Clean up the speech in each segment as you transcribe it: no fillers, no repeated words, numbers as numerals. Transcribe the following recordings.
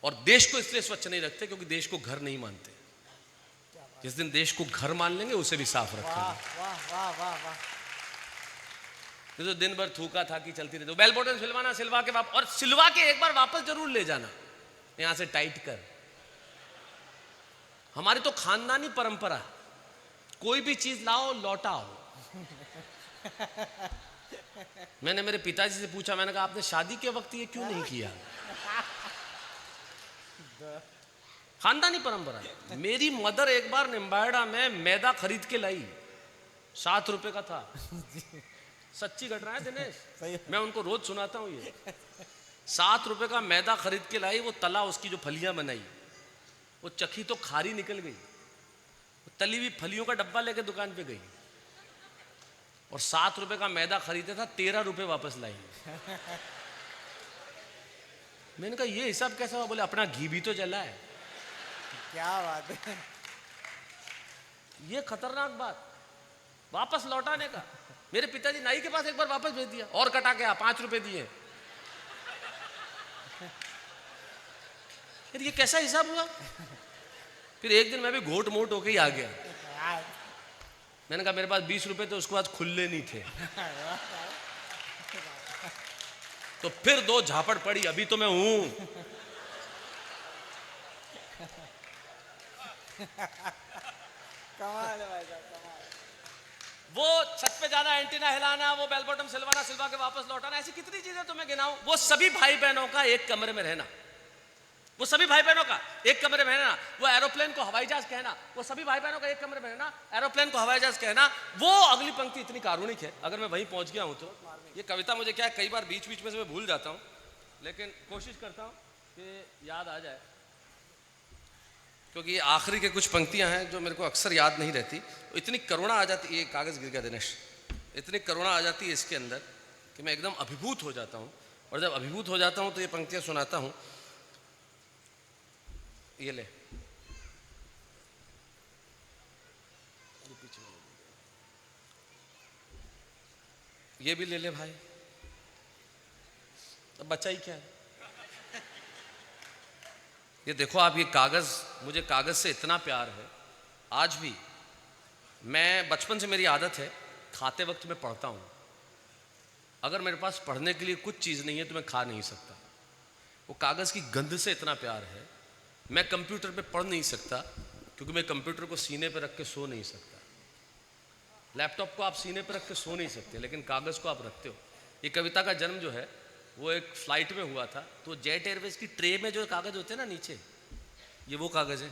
और देश को इसलिए स्वच्छ नहीं रखते क्योंकि देश को घर नहीं मानते। जिस दिन देश को घर मान लेंगे उसे भी साफ रखेंगे। वाह वाह वाह वाह। तो दिन भर थूका था कि चलती रहती, बेल बटन सिलवाना, सिलवा के और सिलवा के एक बार वापस जरूर ले जाना, यहां से टाइट कर। हमारी तो खानदानी परंपरा, कोई भी चीज लाओ लौटाओ। मैंने मेरे पिताजी से पूछा, मैंने कहा आपने शादी के वक्त ये क्यों नहीं किया? खानदानी परंपरा है। मेरी मदर एक बार निम्बाड़ा में मैदा खरीद के लाई, 7 रुपए का था। सच्ची घटना है दिनेश, मैं उनको रोज सुनाता हूँ ये। 7 रुपए का मैदा खरीद के लाई, वो तला, उसकी जो फलियां बनाई, वो चखी तो खारी निकल गई। तली हुई फलियों का डब्बा लेके दुकान पे गई और 7 रुपए का मैदा खरीदा था, 13 रुपए वापस लाई। मैंने कहा ये हिसाब कैसा हुआ? बोले अपना घी भी तो जला है। क्या बात है, ये खतरनाक बात, वापस लौटाने का। मेरे पिताजी नाई के पास एक बार वापस भेज दिया और कटा के 5 रुपए दिए। फिर ये कैसा हिसाब हुआ? फिर एक दिन मैं भी घोट मोट होके ही आ गया। मैंने कहा मेरे पास 20 रुपए थे, उसके बाद खुले नहीं थे। तो फिर 2 झापड़ पड़ी, अभी तो मैं हूं। कमाल है भाई साहब, कमाल। वो छत पे जाना, एंटीना हिलाना, वो बेल बटन सिलवाना, सिलवा के वापस लौटाना, ऐसी कितनी चीजें तुम्हें गिनाऊं। वो सभी भाई बहनों का एक कमरे में रहना, वो सभी भाई बहनों का एक कमरे में रहना, वो एरोप्लेन को हवाई जहाज कहना, वो सभी भाई बहनों का एक कमरे में रहना, एरोप्लेन को हवाई जहाज कहना। वो अगली पंक्ति इतनी कारुणिक है, अगर मैं वहीं पहुंच गया हूं तो। ये कविता मुझे क्या है, कई बार बीच बीच में से मैं भूल जाता हूं, लेकिन कोशिश करता हूं कि याद आ जाए, क्योंकि ये आखिरी के कुछ पंक्तियां हैं जो मेरे को अक्सर याद नहीं रहती। तो इतनी करुणा आ जाती, ये कागज गिर गया दिनेश, इतनी करुणा आ जाती है इसके अंदर कि मैं एकदम अभिभूत हो जाता हूं। और जब अभिभूत हो जाता हूं तो ये पंक्तियां सुनाता हूं। ये ले, ये भी ले ले भाई, अब बचा ही क्या है। ये देखो आप, ये कागज, मुझे कागज से इतना प्यार है आज भी। मैं बचपन से मेरी आदत है, खाते वक्त मैं पढ़ता हूं। अगर मेरे पास पढ़ने के लिए कुछ चीज नहीं है तो मैं खा नहीं सकता। वो कागज की गंध से इतना प्यार है। मैं कंप्यूटर पे पढ़ नहीं सकता क्योंकि मैं कंप्यूटर को सीने पे रख के सो नहीं सकता। लैपटॉप को आप सीने पे रख के सो नहीं सकते, लेकिन कागज को आप रखते हो। ये कविता का जन्म जो है वो एक फ्लाइट में हुआ था। तो जेट एयरवेज की ट्रे में जो कागज होते हैं ना नीचे, ये वो कागज है।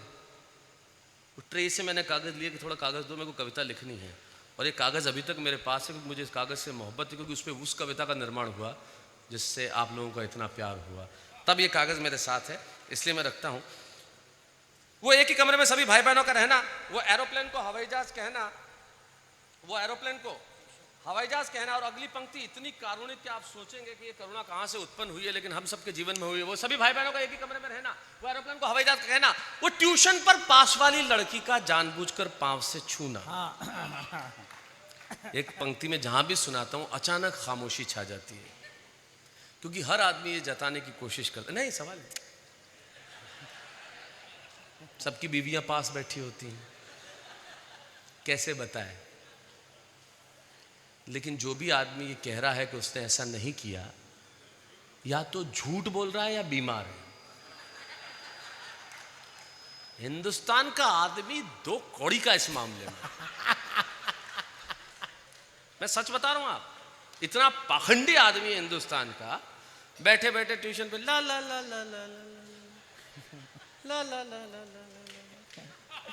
वो ट्रे से मैंने कागज लिया कि थोड़ा कागज दो, मेरे को कविता लिखनी है। और ये कागज अभी तक मेरे पास है क्योंकि मुझे इस कागज से मोहब्बत है, क्योंकि उस पर उस कविता का निर्माण हुआ जिससे आप लोगों का इतना प्यार हुआ। तब ये कागज मेरे साथ है, इसलिए मैं रखता हूँ। वो एक ही कमरे में सभी भाई बहनों का रहना, वो एरोप्लेन को हवाई जहाज कहना, वो एरोप्लेन को हवाई जहाज कहना। और अगली पंक्ति इतनी कारुणिक कि आप सोचेंगे कि ये करुणा कहां से उत्पन्न हुई है, लेकिन हम सबके जीवन में हुई है। वो सभी भाई बहनों का एक ही कमरे में रहना, वो एरोप्लेन को हवाई जहाज कहना, वो ट्यूशन पर पास वाली लड़की का जानबूझकर पांव से छूना। एक पंक्ति में जहां भी सुनाता हूं अचानक खामोशी छा जाती है, क्योंकि हर आदमी ये जताने की कोशिश करता, नहीं सवाल है, सबकी बीवियां पास बैठी होती हैं, कैसे बताए। लेकिन जो भी आदमी ये कह रहा है कि उसने ऐसा नहीं किया, या तो झूठ बोल रहा है या बीमार है। हिंदुस्तान का आदमी 2 कौड़ी का इस मामले में। मैं सच बता रहा हूं, आप इतना पाखंडी आदमी है हिंदुस्तान का, बैठे बैठे ट्यूशन पे ला ला ला ला ला ला ला ला ला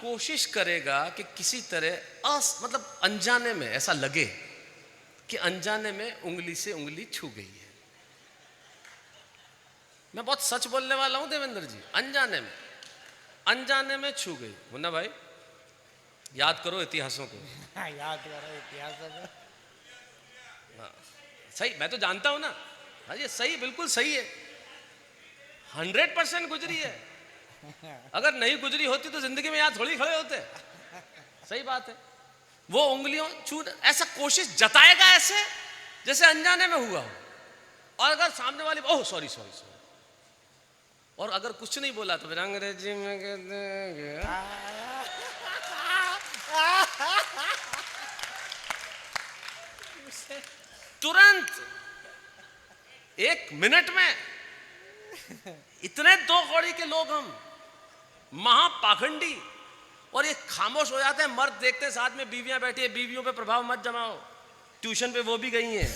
कोशिश करेगा कि किसी तरह मतलब अनजाने में ऐसा लगे कि अनजाने में उंगली से उंगली छू गई है। मैं बहुत सच बोलने वाला हूं देवेंद्र जी, अनजाने में छू गई। मुन्ना भाई याद करो इतिहासों को। याद करो इतिहासों को। हाँ सही, मैं तो जानता हूं ना। हाँ ये सही, बिल्कुल सही है, 100% गुजरी है। अगर नहीं गुजरी होती तो जिंदगी में यहां थोड़ी खड़े होते। सही बात है। वो उंगलियों छू, ऐसा कोशिश जताएगा ऐसे जैसे अनजाने में हुआ हो, और अगर सामने वाली ओह सॉरी सॉरी सॉरी, और अगर कुछ नहीं बोला तो फिर अंग्रेजी में कहते हैं तुरंत 1 मिनट में इतने दो कौड़ी के लोग हम, महापाखंडी, और ये खामोश हो जाते हैं। मर्द देखते हैं साथ में बीवियां बैठी है, बीवियों पे प्रभाव मत जमाओ, ट्यूशन पे वो भी गई हैं।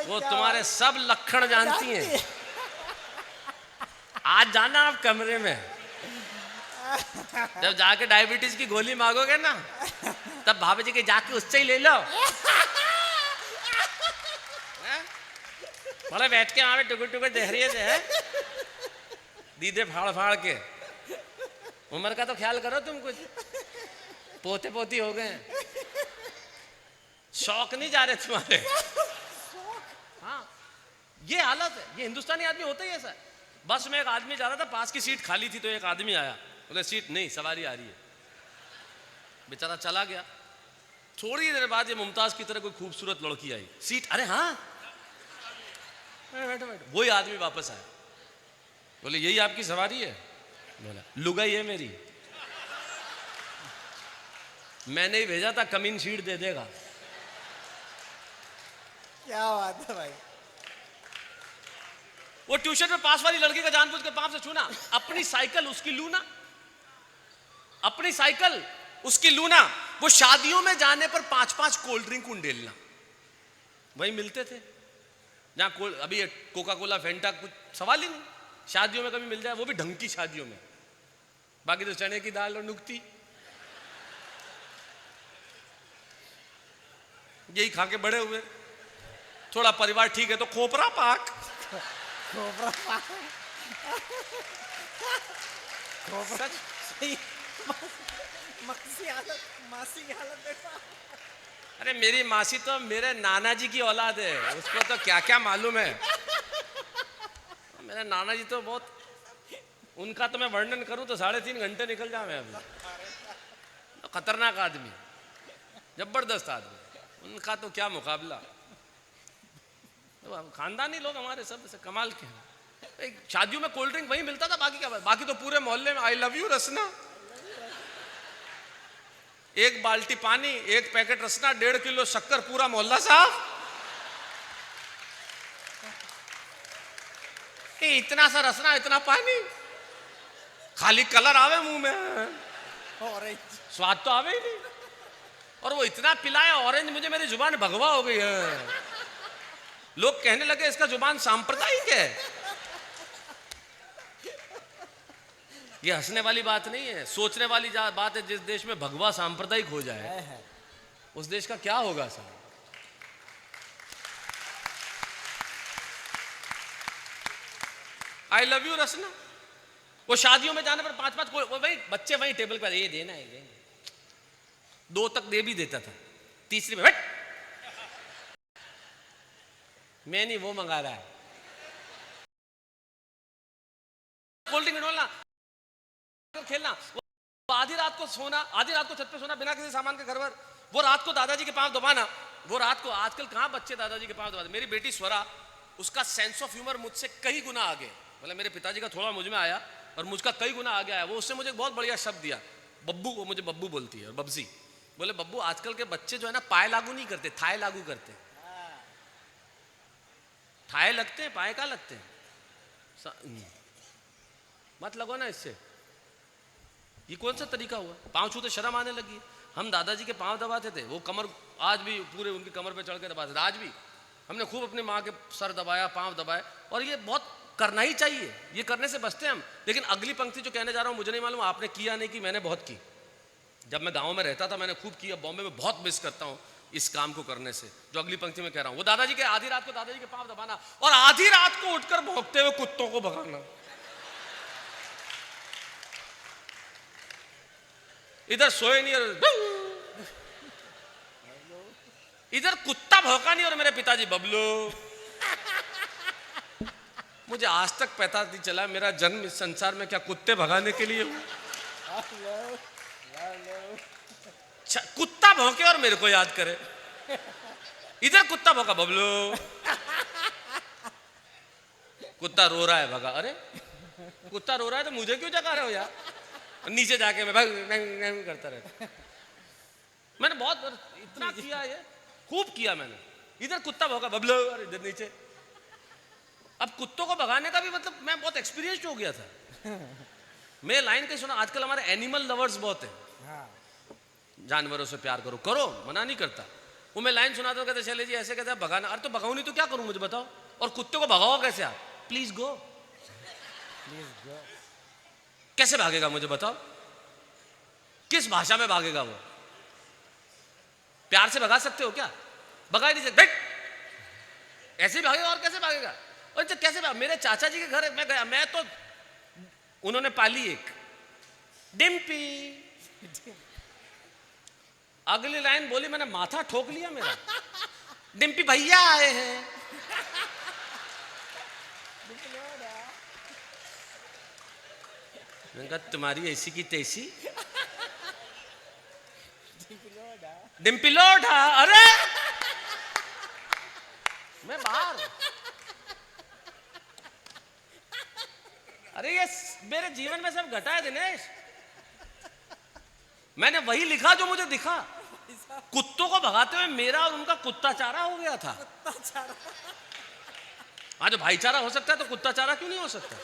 वो तुम्हारे सब लक्षण जानती हैं। आज जाना आप कमरे में, जब जाके डायबिटीज की गोली मांगोगे ना, तब भाभी जी के जाके उससे ही ले लो। बोले बैठ के वहां पे टुकुर टुकुर देख रही है, दीदे फाड़ फाड़ के। उम्र का तो ख्याल करो तुम, कुछ पोते पोती हो गए, शौक नहीं जा रहे तुम्हारे। हाँ, ये हालत है, ये हिंदुस्तानी आदमी होता ही ऐसा है। बस में एक आदमी जा रहा था, पास की सीट खाली थी, तो एक आदमी आया, बोले सीट नहीं, सवारी आ रही है। बेचारा चला गया। थोड़ी देर बाद ये मुमताज की तरह कोई खूबसूरत लड़की आई, सीट, अरे हाँ बैठो बैठो। वही आदमी वापस आया, बोले यही आपकी सवारी है? बोला लुगाई है मेरी, मैंने ही भेजा था, कमीन सीट दे देगा। क्या बात है भाई। वो ट्यूशन में पास वाली लड़की का जानबूझ के पाप से छूना, अपनी साइकिल उसकी लूना, अपनी साइकिल उसकी लूना। वो शादियों में जाने पर 5-5 कोल्ड ड्रिंक उंडेलना, वही मिलते थे जहां अभी कोका कोला फेंटा कुछ सवाल ही नहीं। शादियों में कभी मिल जाए, वो भी ढंग की शादियों में, बाकी तो चने की दाल और नुक्ती, यही खा के बड़े हुए। थोड़ा परिवार ठीक है तो खोपरा पाक, खोपरा पाक, खोपरा सही। मासी की हालत देखा। अरे मेरी मासी तो मेरे नाना जी की औलाद है, उसको तो क्या क्या मालूम है। मेरे नाना जी तो बहुत, उनका तो मैं वर्णन करूं तो 3.5 घंटे निकल जाए अभी। तो खतरनाक आदमी, जबरदस्त आदमी, उनका तो क्या मुकाबला। तो खानदानी लोग हमारे सब से कमाल के हैं। शादियों में कोल्ड ड्रिंक वही मिलता था, बाकी क्या, बाकी तो पूरे मोहल्ले में आई लव यू रसना, 1 बाल्टी पानी, 1 पैकेट रसना, 1.5 किलो शक्कर, पूरा मोहल्ला साफ। इतना सा रसना, इतना पानी, खाली कलर आवे मुंह में, ऑरेंज स्वाद तो आवे ही नहीं। और वो इतना पिलाया ऑरेंज, मुझे मेरी जुबान भगवा हो गई है। लोग कहने लगे इसका जुबान सांप्रदायिक है। ये हंसने वाली बात नहीं है, सोचने वाली बात है। जिस देश में भगवा सांप्रदायिक हो जाए, उस देश का क्या होगा सर। आई लव यू रसना। वो शादियों में जाने पर 5-5 वो भाई बच्चे वही टेबल पर, ये देना है, 2 तक दे भी देता था, तीसरी में हट, मैं नहीं, वो मंगा रहा है। कोल्ड ड्रिंक डोलना, खेलना, वो आधी रात को सोना, आधी रात को छत पे सोना बिना किसी सामान के घर पर, वो रात को दादाजी के पांव दबाना, वो रात को, आजकल कहां बच्चे दादाजी के पांव दबाते। मेरी बेटी स्वरा, उसका सेंस ऑफ ह्यूमर मुझसे कई गुना आगे, मतलब मेरे पिताजी का थोड़ा मुझ में आया और मुझका कई गुना आगे आया। वो उससे मुझे बहुत बढ़िया शब्द दिया, बब्बू, वो मुझे बब्बू बोलती है, और बब्जी। बोले बब्बू, आजकल के बच्चे जो है ना, पाए लागू नहीं करते, थाए लागू करते हैं। थाए लगते हैं, पाए का लगते हैं, मत लगो ना इससे। ये कौन सा तरीका हुआ, पांव छूते शर्म आने लगी। हम दादाजी के पांव दबाते थे, वो कमर, आज भी पूरे उनकी कमर पे चढ़ के दबाते थे। आज भी हमने खूब अपनी माँ के सर दबाया, पांव दबाए, और ये बहुत करना ही चाहिए, ये करने से बचते हैं हम। लेकिन अगली पंक्ति जो कहने जा रहा हूँ, मुझे नहीं मालूम आपने किया नहीं की, मैंने बहुत की। जब मैं गाँव में रहता था मैंने खूब किया, बॉम्बे में बहुत मिस करता हूँ इस काम को करने से, जो अगली पंक्ति में कह रहा हूँ। वो दादाजी के, आधी रात को दादाजी के पांव दबाना, और आधी रात को उठकर भौंकते हुए कुत्तों को भगाना। इधर सोए नहीं और इधर कुत्ता भौंका नहीं, और मेरे पिताजी बबलू। मुझे आज तक पता नहीं चला मेरा जन्म इस संसार में क्या कुत्ते भगाने के लिए हुआ। कुत्ता भौंके और मेरे को याद करे। इधर कुत्ता भौंका, बबलू। कुत्ता रो रहा है, भगा। अरे कुत्ता रो रहा है तो मुझे क्यों जगा रहे हो यार? नीचे जाके मैं भाग करता रहता। मैंने बहुत इतना किया, ये खूब किया मैंने। इधर कुत्ता भौंका, बबलू, और इधर नीचे। अब कुत्तों को भगाने का भी मतलब मैं बहुत एक्सपीरियंस हो गया था। मैं लाइन कहीं सुना, आजकल हमारे एनिमल लवर्स बहुत है। हाँ। जानवरों से प्यार करो, करो, मना नहीं करता। वो मैं लाइन सुनाता हूँ, कहते चले जी ऐसे कहते हैं भगाना। अरे तो भगाऊं नहीं तो क्या करूं, मुझे बताओ। और कुत्ते को भगाओ कैसे आप? Please go. Please go. कैसे भागेगा मुझे बताओ? किस भाषा में भागेगा वो? प्यार से भगा सकते हो क्या? भगा ही नहीं सकते। ऐसे ही भागेगा, और कैसे भागेगा? और तो कैसे भाग? मेरे चाचा जी के घर मैं गया, मैं तो, उन्होंने पाली एक डिम्पी। अगली लाइन बोली, मैंने माथा ठोक लिया मेरा। डिम्पी भैया आए हैं। मैंने कहा तुम्हारी ऐसी की तैसी। डिम्पी लोढ़ा। अरे मैं बाहर। अरे ये मेरे जीवन में सब घटा है दिनेश। मैंने वही लिखा जो मुझे दिखा। कुत्तों को भगाते हुए मेरा और उनका कुत्ताचारा हो गया था। हाँ, जो भाईचारा हो सकता है तो कुत्ताचारा क्यों नहीं हो सकता?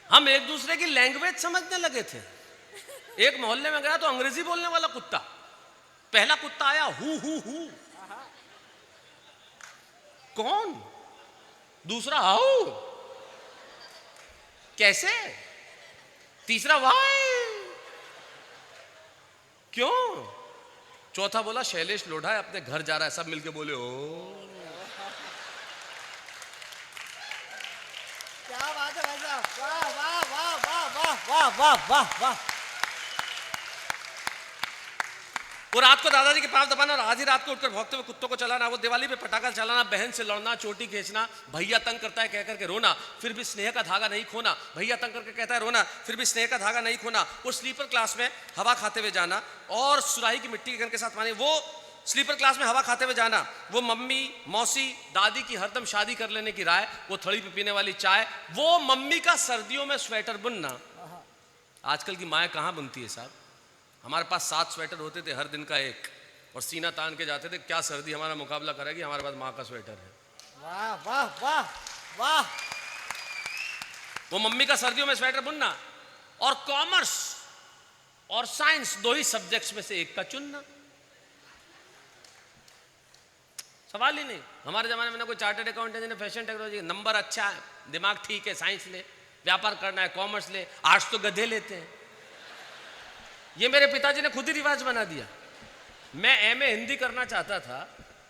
हम एक दूसरे की लैंग्वेज समझने लगे थे। एक मोहल्ले में गया तो अंग्रेजी बोलने वाला कुत्ता, पहला कुत्ता आया हु। कौन? दूसरा हाउ। कैसे? तीसरा वाई। क्यों? चौथा बोला शैलेश लोढ़ा है, अपने घर जा रहा है। सब मिलके बोले ओ। क्या बात है भाई साहब, वाह वाह वाह वाह वाह वाह वाह वाह वाह। वो रात को दादाजी के पांव दबाना और आधी रात को उठकर भौंकते हुए कुत्तों को चलाना, वो दिवाली पे पटाखा चलाना, बहन से लड़ना, चोटी खींचना, भैया तंग करता है कह करके रोना, फिर भी स्नेह का धागा नहीं खोना, भैया तंग करके कहता है रोना, फिर भी स्नेह का धागा नहीं खोना, वो स्लीपर क्लास में हवा खाते हुए जाना और सुराही की मिट्टी के गन के साथ पानी, वो स्लीपर क्लास में हवा खाते हुए जाना, वो मम्मी मौसी दादी की हरदम शादी कर लेने की राय, वो थड़ी पे पीने वाली चाय, वो मम्मी का सर्दियों में स्वेटर बुनना। आजकल की माएँ कहाँ बुनती है साहब? हमारे पास 7 स्वेटर होते थे, हर दिन का एक, और सीना तान के जाते थे, क्या सर्दी हमारा मुकाबला करेगी, हमारे पास माँ का स्वेटर है। वाह वाह वाह वाह। वो मम्मी का सर्दियों में स्वेटर बुनना और कॉमर्स और साइंस 2 ही सब्जेक्ट्स में से एक का चुनना। सवाल ही नहीं। हमारे जमाने में ना कोई चार्टर्ड अकाउंटेंट ने फैशन टेक्नोलॉजी, नंबर अच्छा है, दिमाग ठीक है, साइंस ले, व्यापार करना है कॉमर्स ले, आर्ट्स तो गधे लेते हैं। ये मेरे पिताजी ने खुद ही रिवाज बना दिया। मैं एमए हिंदी करना चाहता था,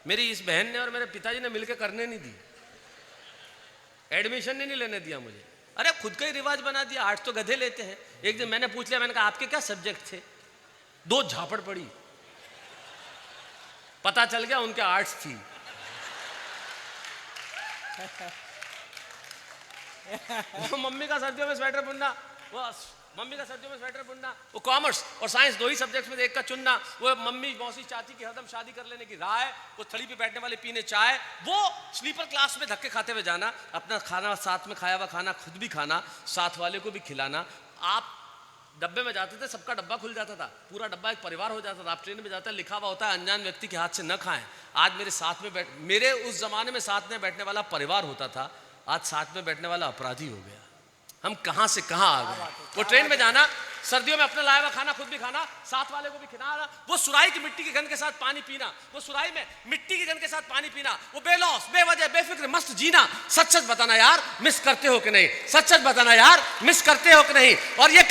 मेरी इस बहन ने और मेरे पिताजी ने मिलकर करने नहीं दी, एडमिशन नहीं लेने दिया मुझे। अरे खुद का ही रिवाज बना दिया, आर्ट्स तो गधे लेते हैं। एक दिन मैंने पूछ लिया, मैंने कहा आपके क्या सब्जेक्ट थे? 2 झापड़ पड़ी, पता चल गया उनके आर्ट्स थी। वो मम्मी का सर्दियों में स्वेटर बुनना, वो मम्मी का सर्दियों में स्वेटर बुनना, वो कॉमर्स और साइंस 2 ही सब्जेक्ट्स में एक का चुनना, वो मम्मी मौसी चाची की हरदम शादी कर लेने की राय, वो थड़ी पे बैठने वाले पीने चाय, वो स्लीपर क्लास में धक्के खाते हुए जाना, अपना खाना साथ में खाया हुआ खाना खुद भी खाना, साथ वाले को भी खिलाना। आप डब्बे में जाते थे, सबका डब्बा खुल जाता था, पूरा डब्बा एक परिवार हो जाता था। आप ट्रेन में जाते हैं, लिखा हुआ होता है अनजान व्यक्ति के हाथ से न खाएं। आज मेरे साथ में मेरे उस जमाने में साथ में बैठने वाला परिवार होता था, आज साथ में बैठने वाला अपराधी हो गया। हम कहां से कहां आ गए। वो ट्रेन में जाना, सर्दियों में अपने लाया हुआ खाना खुद भी खाना, साथ वाले को भी खिलाना, वो सुराही की मिट्टी की गंध के साथ पानी पीना, वो सुराही में मिट्टी की गंध के साथ पानी पीना, वो बेलौस बेवजह बेफिक्र मस्त जीना। सच सच बताना यार, मिस करते हो कि नहीं? सच सच बताना यार, मिस करते हो कि नहीं? और ये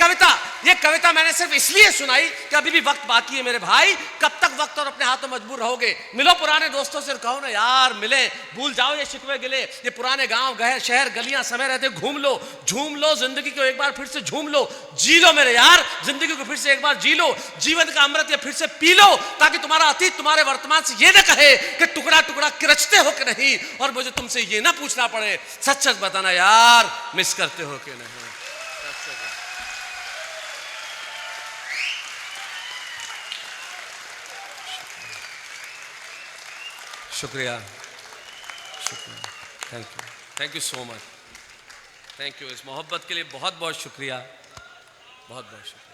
कविता मैंने सिर्फ इसलिए सुनाई कि अभी भी वक्त बाकी है मेरे भाई। कब तक वक्त और अपने हाथों मजबूर रहोगे? मिलो पुराने दोस्तों से, कहो ना यार मिले, भूल जाओ ये शिकवे गिले, ये पुराने गांव गए शहर गलियां समय रहते घूम लो, झूम लो, जिंदगी को एक बार फिर से झूम लो, जी लो मेरे यार, जिंदगी को फिर से एक बार जी लो, जीवन का अमृत ये फिर से पी लो, ताकि तुम्हारा अतीत तुम्हारे वर्तमान से ये ना कहे कि टुकड़ा टुकड़ा किरचते हो कि नहीं, और मुझे तुमसे ये ना पूछना पड़े। सच सच बताना यार, मिस करते हो कि नहीं? शुक्रिया, शुक्रिया, thank you so much, thank you. इस मोहब्बत के लिए बहुत बहुत शुक्रिया, बहुत बहुत शुक्रिया।